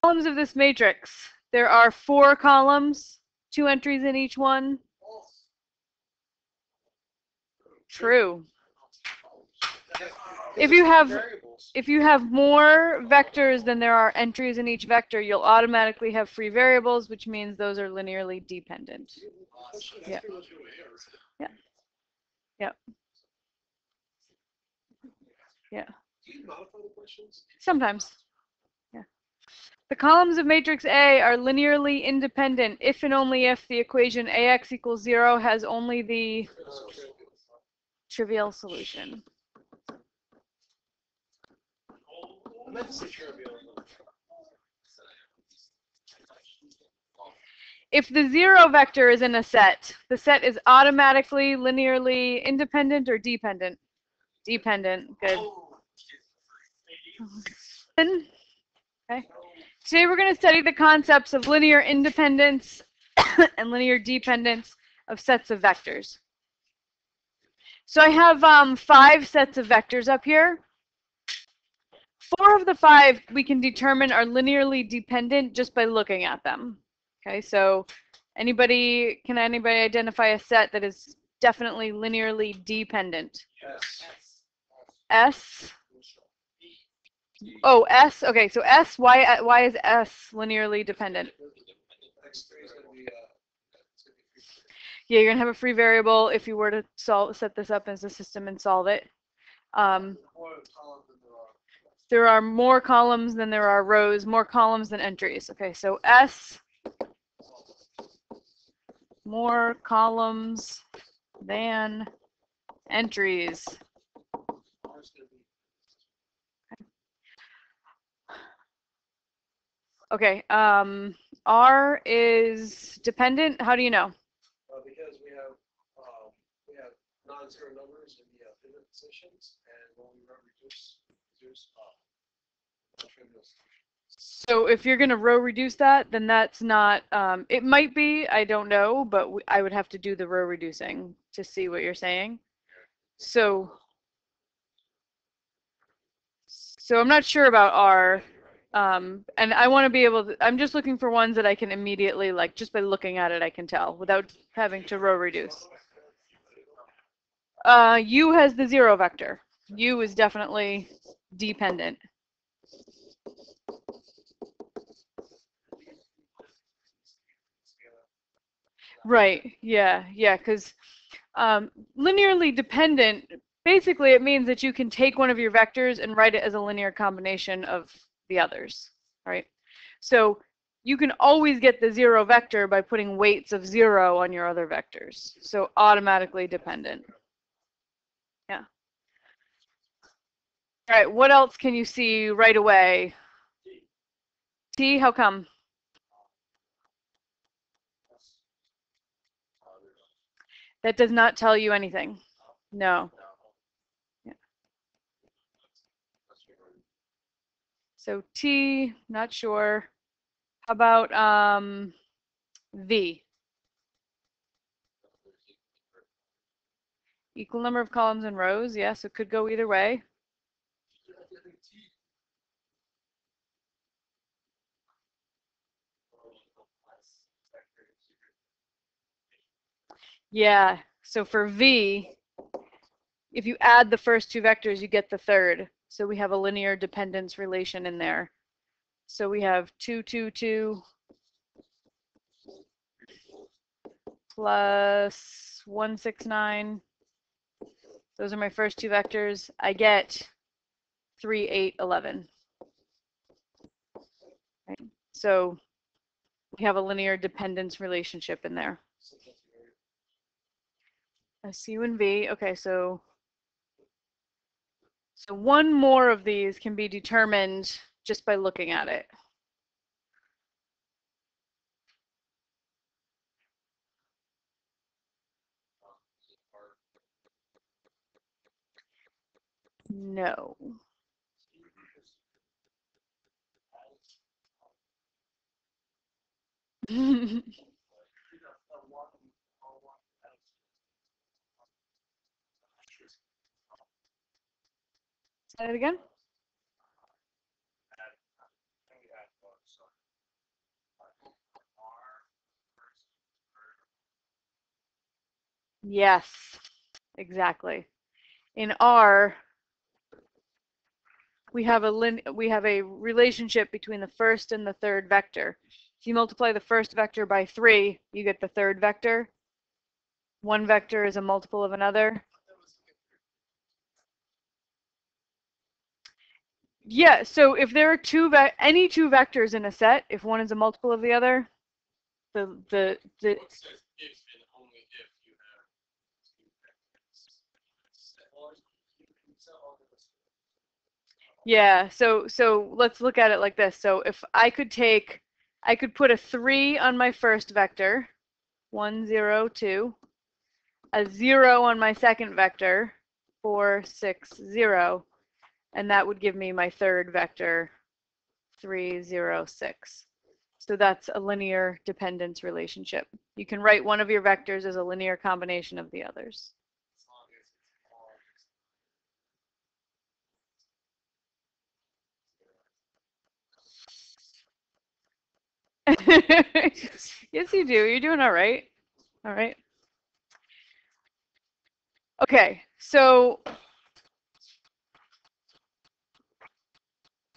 Columns of this matrix. There are 4 columns, 2 entries in each one. True. If you have more vectors than there are entries in each vector, you'll automatically have free variables, which means those are linearly dependent. Yeah. Yeah. Yeah. Yeah. Do you modify the questions? Sometimes. Yeah. The columns of matrix A are linearly independent if and only if the equation AX equals 0 has only the trivial solution. I meant to say trivial. If the 0 vector is in a set, the set is automatically linearly independent or dependent? Dependent. Good. Okay. Today we're going to study the concepts of linear independence and linear dependence of sets of vectors. So I have 5 sets of vectors up here. 4 of the 5 we can determine are linearly dependent just by looking at them. Okay, so can anybody identify a set that is definitely linearly dependent? S. Oh, S. Okay, so S. Why is S linearly dependent? Yeah, you're gonna have a free variable if you were to set this up as a system and solve it. There are more columns than there are rows, more columns than entries. Okay, so S, more columns than entries. Okay, R is dependent. How do you know? Because we have non-zero numbers in the pivot positions, and when we reduce trivial. So if you're going to row reduce that, then that's not, it might be, I don't know, but I would have to do the row reducing to see what you're saying. So I'm not sure about R, and I want to be able to, I'm just looking for ones that I can immediately, like, just by looking at it, I can tell without having to row reduce. U has the 0 vector. U is definitely dependent. Right, yeah, because linearly dependent, basically it means that you can take one of your vectors and write it as a linear combination of the others, right? So you can always get the 0 vector by putting weights of 0 on your other vectors. So automatically dependent. Yeah. All right, what else can you see right away? T, how come? That does not tell you anything. No. Yeah. So T, not sure. How about V? Equal number of columns and rows. Yes, it could go either way. Yeah, so for V, if you add the first 2 vectors, you get the third. So we have a linear dependence relation in there. So we have 2, 2, 2 plus 1, 6, 9. Those are my first 2 vectors. I get 3, 8, 11. Right? So we have a linear dependence relationship in there. S, U, and V. Okay, so one more of these can be determined just by looking at it. No. Say it again. Yes, exactly. In R, we have a relationship between the first and the third vector. If you multiply the first vector by 3, you get the third vector. One vector is a multiple of another. Yeah, so if there are any two vectors in a set, if one is a multiple of the other, the If and only if you have two vectors. yeah, so let's look at it like this. So if I could put a 3 on my first vector, 1, 0, 2, a 0 on my second vector, 4, 6, 0, and that would give me my third vector, 3, 0, 6. So that's a linear dependence relationship. You can write one of your vectors as a linear combination of the others. Yes, you do. You're doing all right. All right. Okay, so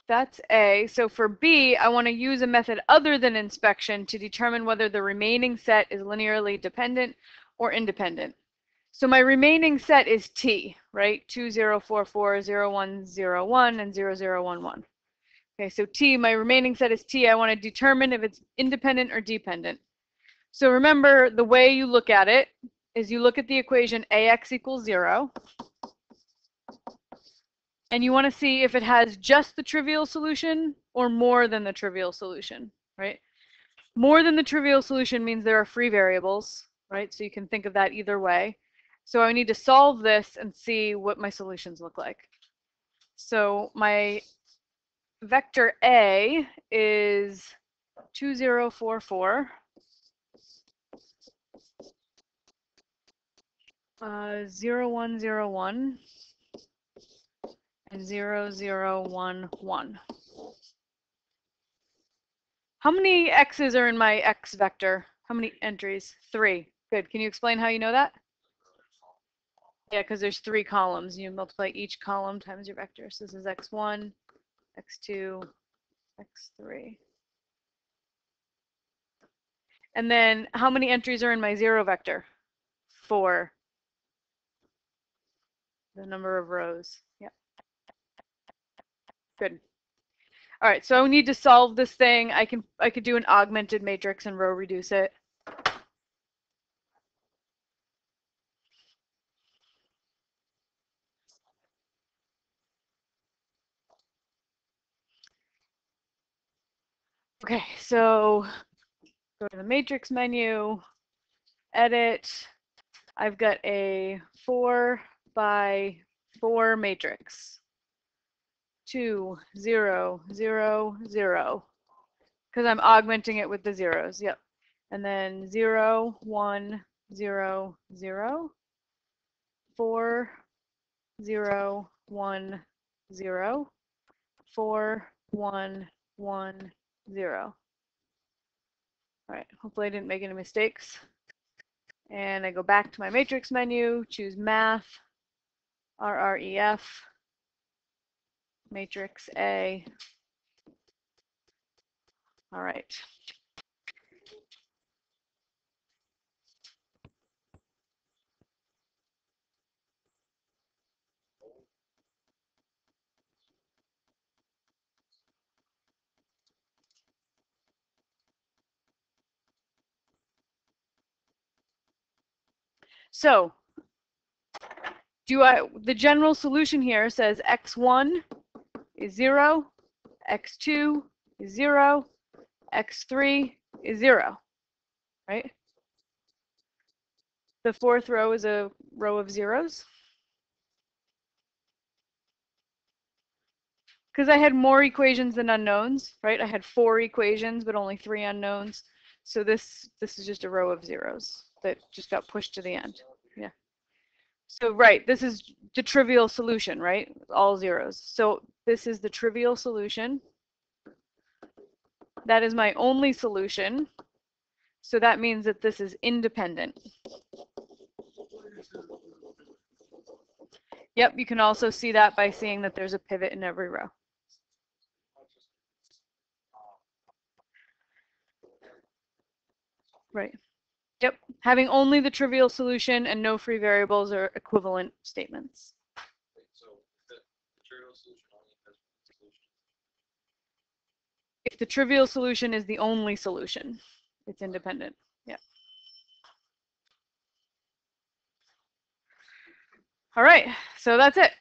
that's A. So for B, I want to use a method other than inspection to determine whether the remaining set is linearly dependent or independent. So my remaining set is T, right? 2, 0, 4, 4, 0, 1, 0, 1, and 0, 0, 1, 1. Okay, so T, my remaining set is T. I want to determine if it's independent or dependent. So remember, the way you look at it is you look at the equation AX equals 0. And you want to see if it has just the trivial solution or more than the trivial solution, right? More than the trivial solution means there are free variables, right? So you can think of that either way. So I need to solve this and see what my solutions look like. So my vector A is 2, 0, 4, 4. 0, 1, 0, 1, and 0, 0, 1, 1. How many x's are in my x vector? How many entries? 3. Good. Can you explain how you know that? Yeah, because there's 3 columns. You multiply each column times your vector. So this is x1, x2, x3. And then how many entries are in my 0 vector? 4. The number of rows. Yeah. Good. All right, so I need to solve this thing. I could do an augmented matrix and row reduce it. Okay, so go to the matrix menu, edit. I've got a 4 by 4 matrix. 2, 0, 0, 0. Because I'm augmenting it with the zeros. Yep. And then 0, 1, 0, 0. 4, 0, 1, 0. 4, 1, 1, 0. All right, hopefully I didn't make any mistakes. And I go back to my matrix menu, choose math, RREF, matrix A. All right. So the general solution here says x1 is 0, x2 is 0, x3 is 0, right? The fourth row is a row of zeros. Because I had more equations than unknowns, right? I had 4 equations, but only 3 unknowns. So this is just a row of zeros that just got pushed to the end. Yeah. So right, this is the trivial solution, right? All zeros. So this is the trivial solution. That is my only solution. So that means that this is independent. Yep, you can also see that by seeing that there's a pivot in every row. Right. Yep. Having only the trivial solution and no free variables are equivalent statements. So the trivial solution only has one solution. If the trivial solution is the only solution, it's independent. Yeah. All right, so that's it.